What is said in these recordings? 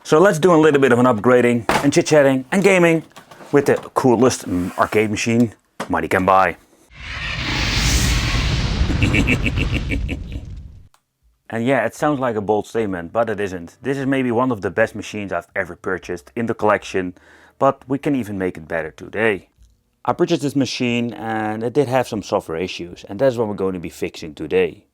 So let's do a little bit of an upgrading and chit-chatting and gaming with the coolest arcade machine money can buy. And yeah, it sounds like a bold statement, but it isn't. This is maybe one of the best machines I've ever purchased in the collection, but we can even make it better today. I purchased this machine and it did have some software issues, and that's what we're going to be fixing today.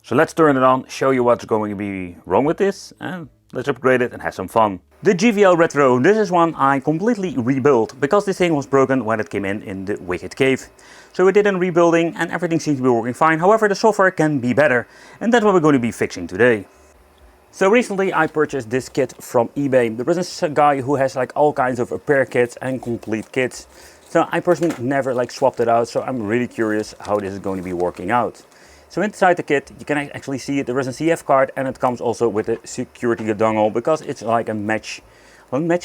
So let's turn it on, show you what's going to be wrong with this, and let's upgrade it and have some fun. The JVL Retro, this is one I completely rebuilt because this thing was broken when it came in the Wicked Cave. So we did a rebuilding and everything seems to be working fine. However, the software can be better, and that's what we're going to be fixing today. So recently I purchased this kit from eBay. There is a guy who has like all kinds of repair kits and complete kits. So I personally never like swapped it out, so I'm really curious how this is going to be working out. So inside the kit you can actually see it, there is a CF card, and it comes also with a security dongle because it's like a match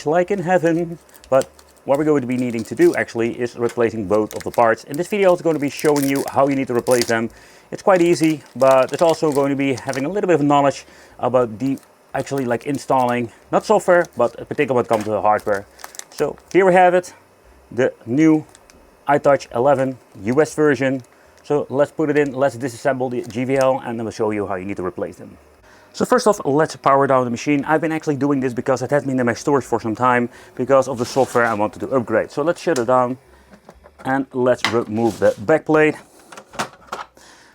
like in heaven. But what we're going to be needing to do actually is replacing both of the parts. In this video is going to be showing you how you need to replace them. It's quite easy, but it's also going to be having a little bit of knowledge about the actually like installing, not software, but particularly when it comes to the hardware. So here we have it, the new Itouch 11 US version. So let's put it in, let's disassemble the JVL, and then we'll show you how you need to replace them. So first off, let's power down the machine. I've been actually doing this because it has been in my storage for some time because of the software I wanted to upgrade. So let's shut it down and let's remove the backplate.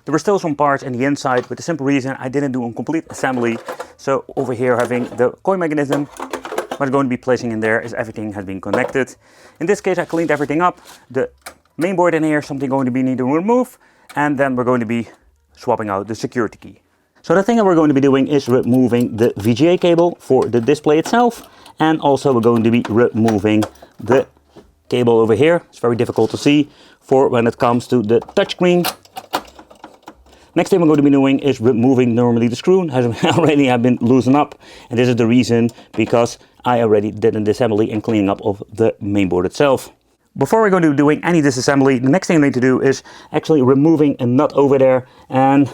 There were still some parts in the inside, with the simple reason I didn't do a complete assembly. So over here having the coin mechanism, what I'm going to be placing in there is everything has been connected. In this case I cleaned everything up. The main board in here, something going to be need to remove, and then we're going to be swapping out the security key. So the thing that we're going to be doing is removing the VGA cable for the display itself, and also we're going to be removing the cable over here. It's very difficult to see for when it comes to the touchscreen. Next thing we're going to be doing is removing normally the screw, has already have been loosened up, and this is the reason because I already did an disassembly and cleaning up of the main board itself. Before we're going to be doing any disassembly, the next thing I need to do is actually removing a nut over there, and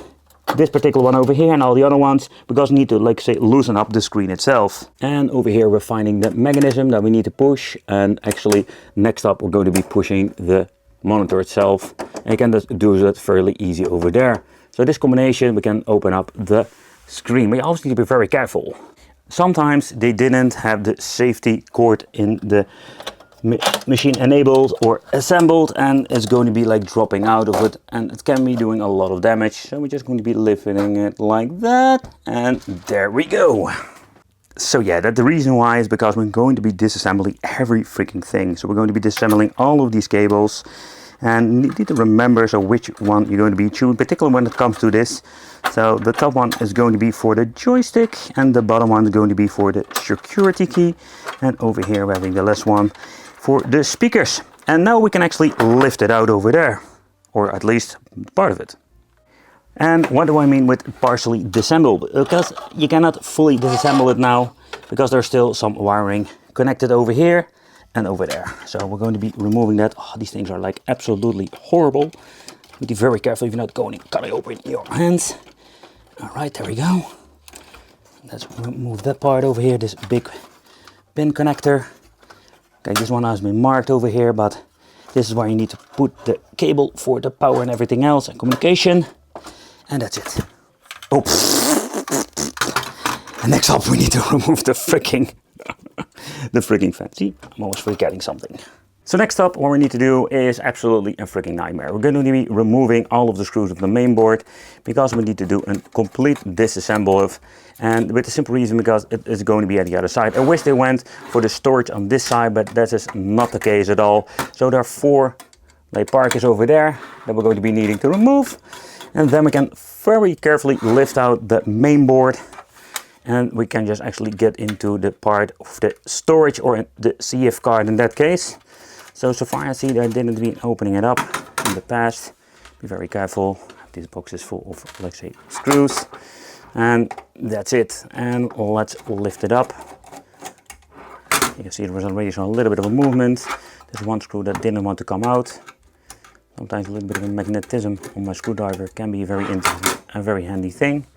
this particular one over here and all the other ones, because we need to, like say, loosen up the screen itself. And over here we're finding the mechanism that we need to push, and actually next up we're going to be pushing the monitor itself, and you can just do that fairly easy over there. So this combination, we can open up the screen. We also need to be very careful. Sometimes they didn't have the safety cord in the machine enabled or assembled, and it's going to be like dropping out of it, and it can be doing a lot of damage. So we're just going to be lifting it like that, and there we go. So yeah, the reason why is because we're going to be disassembling every freaking thing. So we're going to be disassembling all of these cables, and you need to remember so which one you're going to be choosing, particularly when it comes to this. So the top one is going to be for the joystick, and the bottom one is going to be for the security key, and over here we're having the last one for the speakers. And now we can actually lift it out over there, or at least part of it. And what do I mean with partially disassembled? Because you cannot fully disassemble it now, because there's still some wiring connected over here and over there. So we're going to be removing that. Oh, these things are like absolutely horrible. Be very careful if you're not going to cut it open in your hands. All right, there we go. Let's remove that part over here, this big pin connector. Okay, this one has been marked over here, but this is where you need to put the cable for the power and everything else and communication. And that's it. Oh. And next up we need to remove the freaking fan. See, I'm always forgetting something. So next up, what we need to do is absolutely a freaking nightmare. We're going to be removing all of the screws of the main board because we need to do a complete disassemble, and with the simple reason because it is going to be at the other side. I wish they went for the storage on this side, but that is not the case at all. So there are 4 like parkers over there that we're going to be needing to remove, and then we can very carefully lift out the main board, and we can just actually get into the part of the storage, or the CF card in that case. So far I see that I didn't be opening it up in the past. Be very careful. This box is full of, let's say, screws. And that's it. And let's lift it up. You can see there was already a little bit of a movement. There's one screw that didn't want to come out. Sometimes a little bit of a magnetism on my screwdriver can be a very handy thing.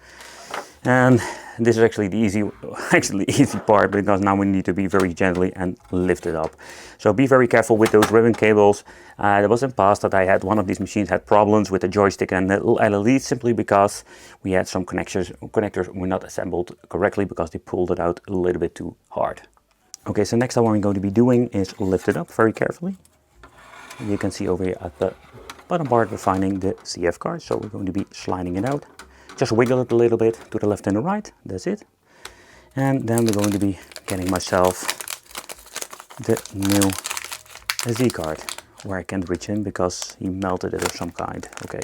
And this is actually the easy part, because now we need to be very gently and lift it up. So be very careful with those ribbon cables. There was in the past that I had one of these machines had problems with the joystick and the LED, simply because we had some connectors were not assembled correctly because they pulled it out a little bit too hard. Okay, so next what we're going to be doing is lift it up very carefully. You can see over here at the bottom part we're finding the CF card, so we're going to be sliding it out. Just wiggle it a little bit to the left and the right, that's it. And then we're going to be getting myself the new SD card, where I can't reach in because he melted it of some kind. Okay.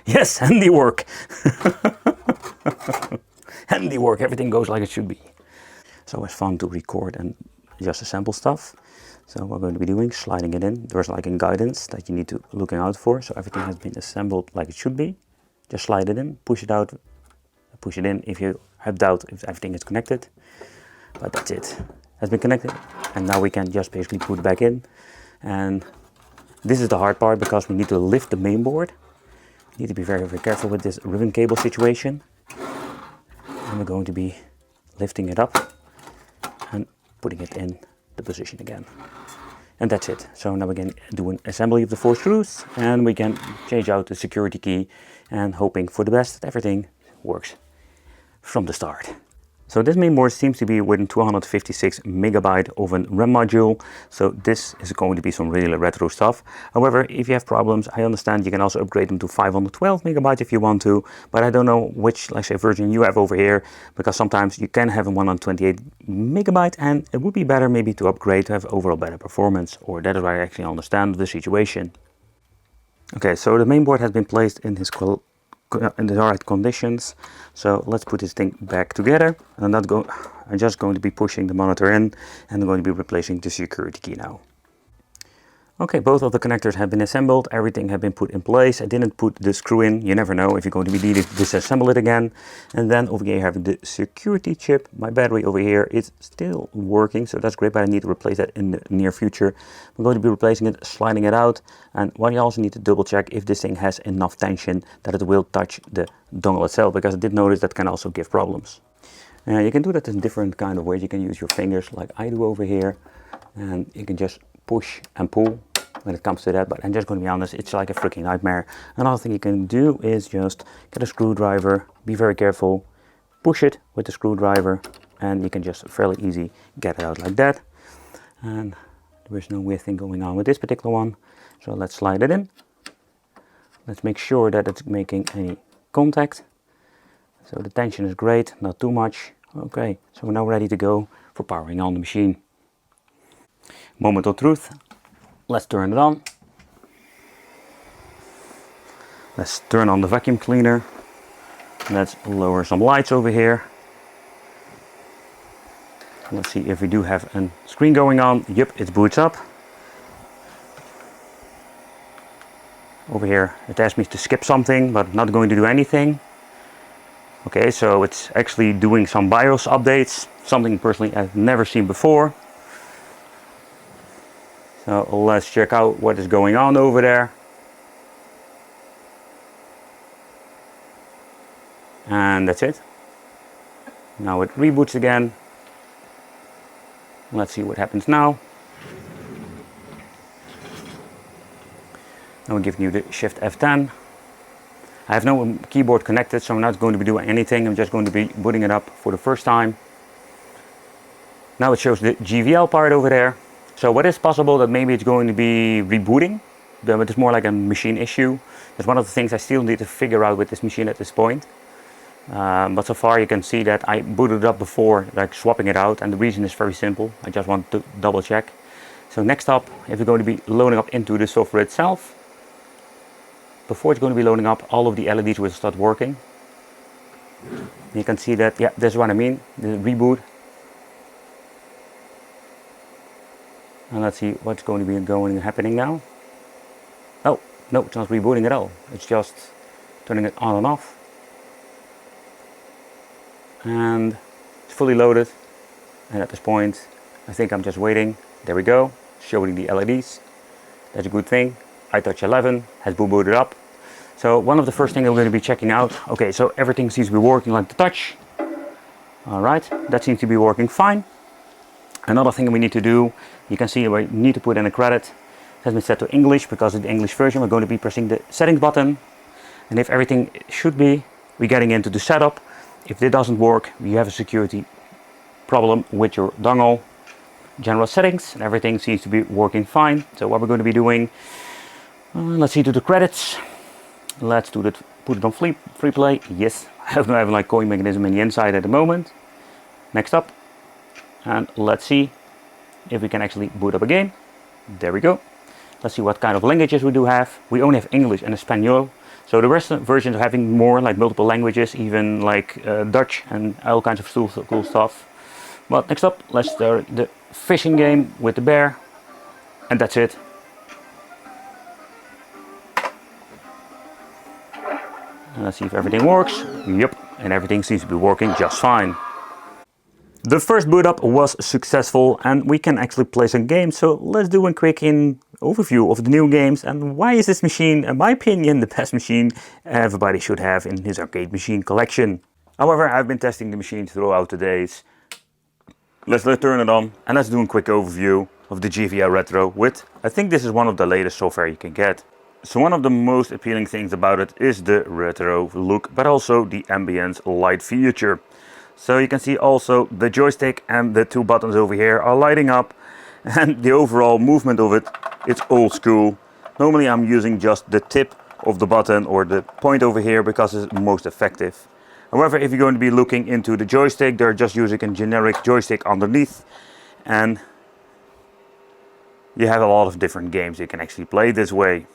Yes, handiwork. Handiwork, everything goes like it should be. So it's fun to record and just assemble stuff. So what we're going to be doing, sliding it in. There's like a guidance that you need to look out for. So everything has been assembled like it should be. Just slide it in, push it out, push it in if you have doubt if everything is connected. But that's it. Has been connected, and now we can just basically put it back in. And this is the hard part, because we need to lift the main board. You need to be very, very careful with this ribbon cable situation. And we're going to be lifting it up and putting it in the position again. And that's it. So now we can do an assembly of the 4 screws, and we can change out the security key, and hoping for the best that everything works from the start. So this main board seems to be with a 256 megabyte of a RAM module. So this is going to be some really retro stuff. However, if you have problems, I understand you can also upgrade them to 512 megabytes if you want to. But I don't know which, let's say, version you have over here, because sometimes you can have a 128 megabyte, and it would be better maybe to upgrade to have overall better performance. Or that is why I actually understand the situation. Okay, so the main board has been placed in the right conditions. So let's put this thing back together. And I'm just going to be pushing the monitor in, and I'm going to be replacing the security key now. Okay, both of the connectors have been assembled, everything has been put in place. I didn't put the screw in, you never know if you're going to be needing to disassemble it again. And then over here I have the security chip. My battery over here is still working, so that's great, but I need to replace that in the near future. I'm going to be replacing it, sliding it out. And what you also need to double check if this thing has enough tension that it will touch the dongle itself, because I did notice that can also give problems. You can do that in different kind of ways. You can use your fingers like I do over here, and you can just push and pull when it comes to that. But I'm just going to be honest, it's like a freaking nightmare. Another thing you can do is just get a screwdriver, be very careful, push it with the screwdriver, and you can just fairly easy get it out like that. And there is no weird thing going on with this particular one. So let's slide it in. Let's make sure that it's making any contact. So the tension is great, not too much. Okay, so we're now ready to go for powering on the machine. Moment of truth. Let's turn it on. Let's turn on the vacuum cleaner. Let's lower some lights over here. Let's see if we do have a screen going on. Yep, it boots up. Over here it asks me to skip something, but not going to do anything. Okay, so it's actually doing some BIOS updates, something personally I've never seen before. So let's check out what is going on over there. And that's it. Now it reboots again. Let's see what happens now. Now we're giving you the Shift F10. I have no keyboard connected, so I'm not going to be doing anything. I'm just going to be booting it up for the first time. Now it shows the JVL part over there. So what is possible that maybe it's going to be rebooting, but it's more like a machine issue. That's one of the things I still need to figure out with this machine at this point. But so far you can see that I booted it up before, like swapping it out, and the reason is very simple. I just want to double check. So next up, if we're going to be loading up into the software itself, before it's going to be loading up, all of the LEDs will start working. You can see that, yeah, this is what I mean, the reboot. And let's see what's going to be happening now. Oh, no, it's not rebooting at all. It's just turning it on and off. And it's fully loaded. And at this point, I think I'm just waiting. There we go, showing the LEDs. That's a good thing. Itouch 11 has booted up. So one of the first things I'm going to be checking out, okay, so everything seems to be working like the touch. Alright, that seems to be working fine. Another thing we need to do, you can see we need to put in a credit. It has been set to English because of the English version. We're going to be pressing the settings button. And if everything should be, we're getting into the setup. If it doesn't work, you have a security problem with your dongle. General settings, and everything seems to be working fine. So what we're going to be doing, let's see, to the credits. Let's do that. Put it on free play. Yes, I don't have like coin mechanism in the inside at the moment. Next up, and let's see if we can actually boot up a game. There we go. Let's see what kind of languages we do have. We only have English and Espanol. So the rest of the versions are having more, like multiple languages, even like Dutch and all kinds of cool stuff. But next up, let's start the fishing game with the bear, and that's it. And let's see if everything works. Yep, and everything seems to be working just fine. The first boot up was successful and we can actually play some games. So let's do a quick overview of the new games and why is this machine, in my opinion, the best machine everybody should have in his arcade machine collection. However, I've been testing the machine throughout the days. Let's turn it on and let's do a quick overview of the JVL Retro with, I think this is one of the latest software you can get. So one of the most appealing things about it is the retro look, but also the ambient light feature. So you can see also the joystick and the two buttons over here are lighting up, and the overall movement of it, it's old school. Normally I'm using just the tip of the button or the point over here because it's most effective. However, if you're going to be looking into the joystick, they're just using a generic joystick underneath, and you have a lot of different games you can actually play this way.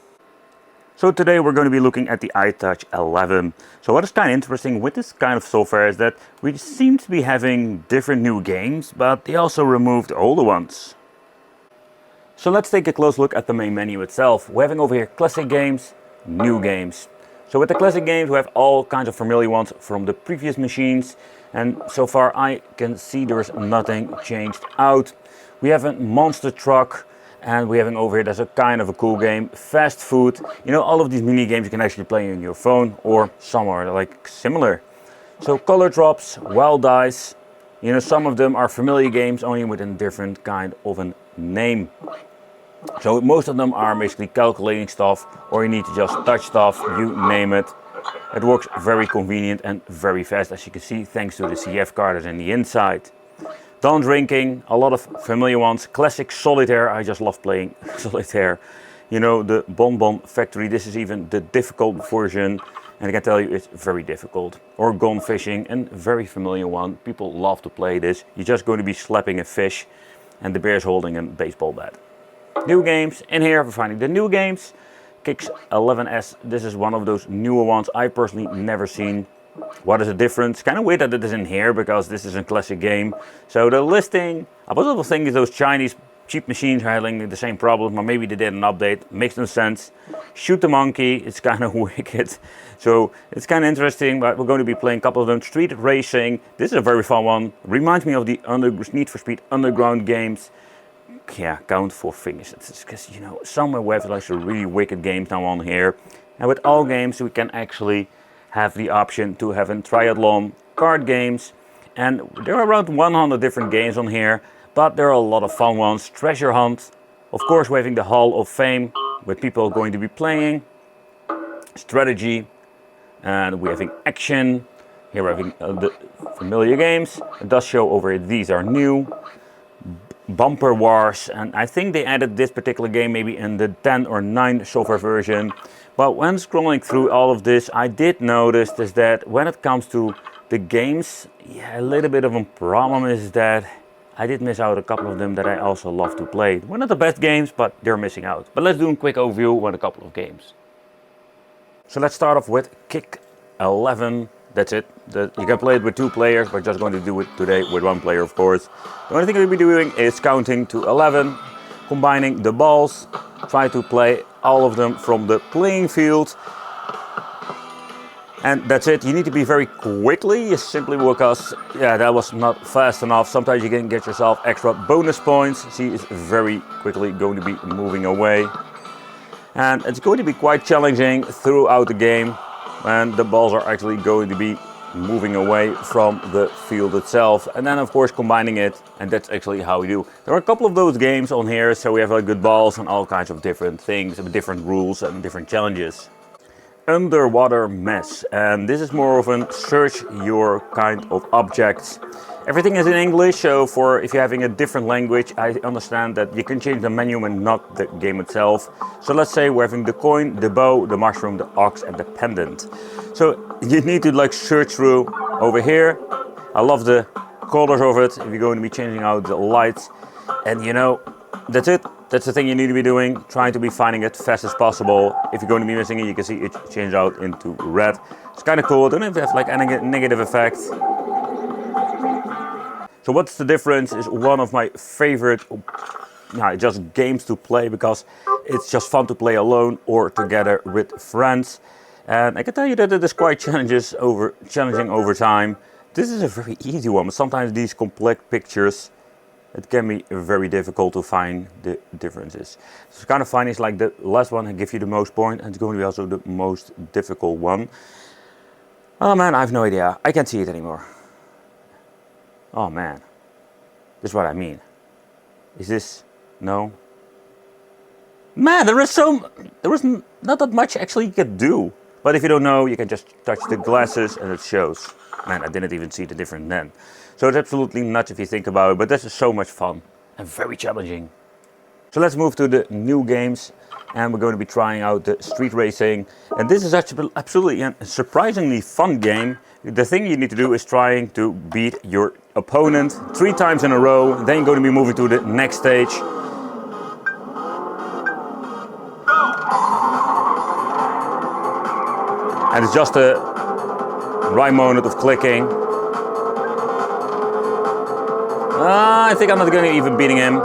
So today we're going to be looking at the Itouch 11. So what is kind of interesting with this kind of software is that we seem to be having different new games, but they also removed older ones. So let's take a close look at the main menu itself. We're having over here classic games, new games. So with the classic games we have all kinds of familiar ones from the previous machines, and so far I can see there's nothing changed out. We have a monster truck. And we're having over here, there's a kind of a cool game, fast food. You know, all of these mini games you can actually play on your phone or somewhere like similar. So color drops, wild dice. You know, some of them are familiar games, only with a different kind of a name. So most of them are basically calculating stuff, or you need to just touch stuff, you name it. It works very convenient and very fast, as you can see, thanks to the CF card that's in the inside. Done drinking, a lot of familiar ones. Classic solitaire, I just love playing solitaire. You know, the Bonbon Factory, this is even the difficult version. And I can tell you it's very difficult. Or Gone Fishing, a very familiar one. People love to play this. You're just going to be slapping a fish and the bear's holding a baseball bat. New games, in here we're finding the new games. Kicks 11S, this is one of those newer ones I personally never seen. What is the difference? Kind of weird that it is in here because this is a classic game. So the listing, I was also thinking those Chinese cheap machines are having the same problem, or maybe they did an update, makes no sense. Shoot the monkey, it's kind of wicked. So it's kind of interesting, but we're going to be playing a couple of them. Street Racing, this is a very fun one. Reminds me of the Need for Speed Underground games. Yeah, count 4 fingers. It's because, you know, somewhere we have like some really wicked games now on here. And with all games we can actually have the option to have a triathlon, card games, and there are around 100 different games on here, but there are a lot of fun ones. Treasure Hunt, of course we're having the Hall of Fame with people going to be playing, strategy, and we're having action. Here we're having the familiar games. It does show over here these are new. Bumper Wars, and I think they added this particular game maybe in the 10 or 9 software version. But when scrolling through all of this, I did notice is that when it comes to the games, yeah, a little bit of a problem is that I did miss out a couple of them that I also love to play. One of the best games, but they're missing out. But let's do a quick overview with a couple of games. So let's start off with Kick 11. That's it. You can play it with 2 players. We're just going to do it today with 1 player, of course. The only thing we'll be doing is counting to 11, combining the balls, try to play all of them from the playing field. And that's it. You need to be very quickly, simply because, yeah, that was not fast enough. Sometimes you can get yourself extra bonus points. See, it's very quickly going to be moving away. And it's going to be quite challenging throughout the game, and the balls are actually going to be moving away from the field itself, and then of course combining it, and that's actually how we do. There are a couple of those games on here, so we have like good balls and all kinds of different things, and different rules and different challenges. Underwater mess, and this is more of a search your kind of objects. Everything is in English, so for if you're having a different language, I understand that you can change the menu and not the game itself. So let's say we're having the coin, the bow, the mushroom, the ox and the pendant. So you need to like search through over here. I love the colors of it, if you're going to be changing out the lights. And you know, that's it. That's the thing you need to be doing, trying to be finding it fast as possible. If you're going to be missing it, you can see it change out into red. It's kind of cool. Don't even have like any negative effect. So what's the difference is one of my favorite just games to play, because it's just fun to play alone or together with friends. And I can tell you that it is quite challenging over time. This is a very easy one, but sometimes these complex pictures, it can be very difficult to find the differences. So it's kind of funny, it's like the last one I give you the most point, and it's going to be also the most difficult one. Oh man, I have no idea. I can't see it anymore. Oh man, this is what I mean. Is this, no? Man, there is not that much actually you can do. But if you don't know, you can just touch the glasses and it shows. Man, I didn't even see the difference then. So it's absolutely nuts if you think about it, but this is so much fun and very challenging. So let's move to the new games, and we're going to be trying out the street racing. And this is actually absolutely a surprisingly fun game. The thing you need to do is trying to beat your opponent 3 times in a row. Then you're going to be moving to the next stage. And it's just a right moment of clicking. I think I'm not going to even beating him.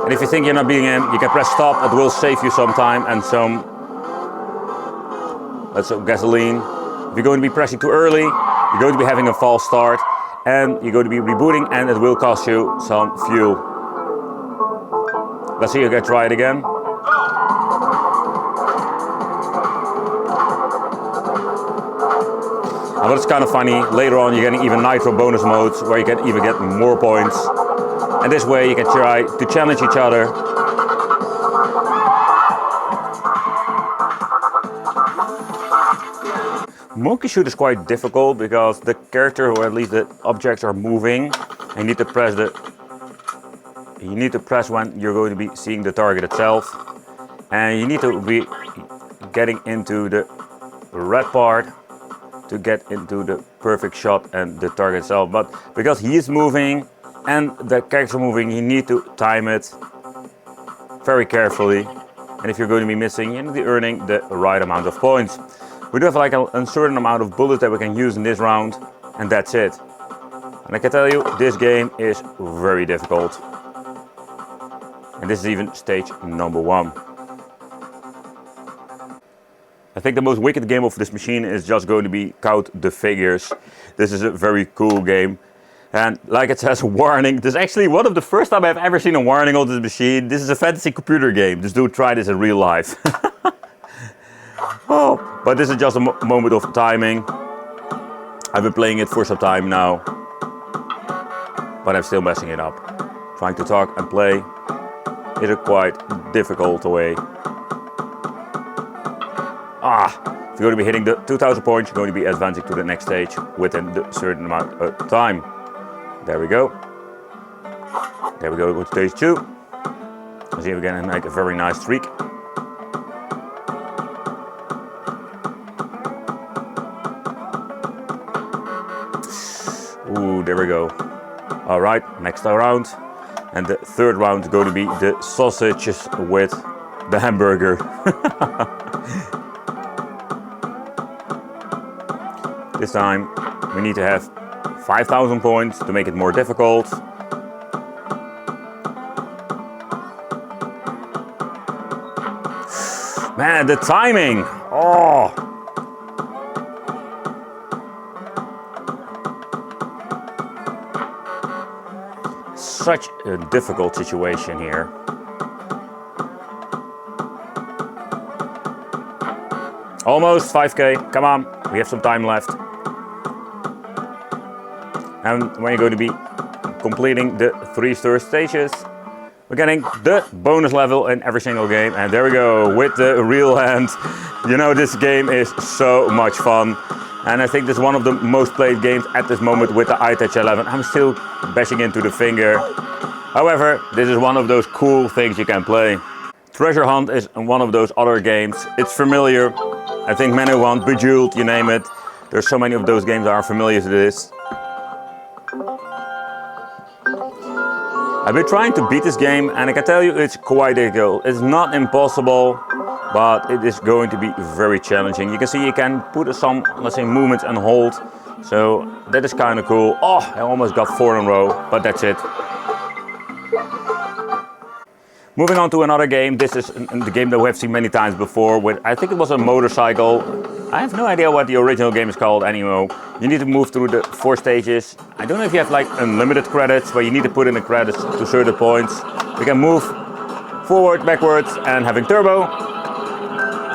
And if you think you're not beating him, you can press stop. It will save you some time and some, let's say, gasoline. If you're going to be pressing too early, you're going to be having a false start, and you're going to be rebooting, and it will cost you some fuel. Let's see you get try it again. And what's kind of funny, later on you're getting even nitro bonus modes where you can even get more points. And this way you can try to challenge each other. Monkey shoot is quite difficult because the character, or at least the objects, are moving. And you need to press when you're going to be seeing the target itself. And you need to be getting into the red part to get into the perfect shot and the target itself. But because he is moving and the character moving, you need to time it very carefully. And if you're going to be missing, you need to be earning the right amount of points. We do have like a certain amount of bullets that we can use in this round, and that's it. And I can tell you, this game is very difficult. And this is even stage number 1. I think the most wicked game of this machine is just going to be Count the Figures. This is a very cool game. And like it says, warning. This is actually one of the first time I've ever seen a warning on this machine. This is a fantasy computer game. This dude tried this in real life. Oh, but this is just a moment of timing. I've been playing it for some time now, but I'm still messing it up. Trying to talk and play is a quite difficult way. If you're going to be hitting the 2000 points, you're going to be advancing to the next stage within the certain amount of time. There we go. There we go with stage 2. Let's see if we can make a very nice streak. Ooh, there we go. Alright, next round. And the third round is going to be the sausages with the hamburger. This time we need to have 5,000 points to make it more difficult. Man, the timing! Oh! Such a difficult situation here. Almost 5k, come on, we have some time left. And we're going to be completing the 3 first stages. We're getting the bonus level in every single game, and there we go, with the real hand. You know, this game is so much fun. And I think this is one of the most played games at this moment with the Itouch 11. I'm still bashing into the finger. However, this is one of those cool things you can play. Treasure Hunt is one of those other games. It's familiar. I think many want Bejeweled, you name it. There's so many of those games that are familiar to this. I've been trying to beat this game, and I can tell you it's quite difficult. It's not impossible, but it is going to be very challenging. You can see you can put some, let's say, movements and hold. So that is kind of cool. Oh, I almost got 4 in a row, but that's it. Moving on to another game. This is the game that we have seen many times before. With, I think it was a motorcycle. I have no idea what the original game is called anymore. You need to move through the 4 stages. I don't know if you have like unlimited credits, but you need to put in the credits to certain points. You can move forward, backwards, and having turbo.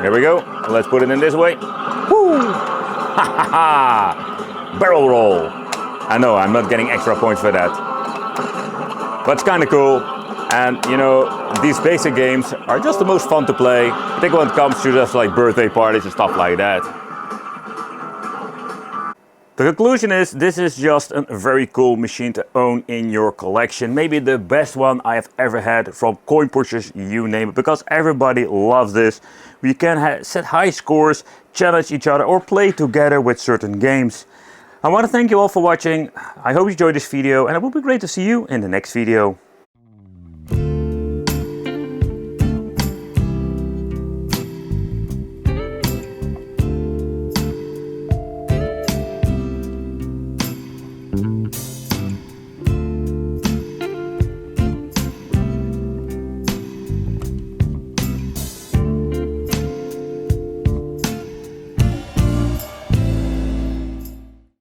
Here we go. Let's put it in this way. Woo! Ha ha ha! Barrel roll. I know I'm not getting extra points for that, but it's kind of cool. And you know, these basic games are just the most fun to play. I think when it comes to just like birthday parties and stuff like that. The conclusion is, this is just a very cool machine to own in your collection. Maybe the best one I have ever had, from coin pushers, you name it, because everybody loves this. We can set high scores, challenge each other, or play together with certain games. I want to thank you all for watching. I hope you enjoyed this video, and it would be great to see you in the next video.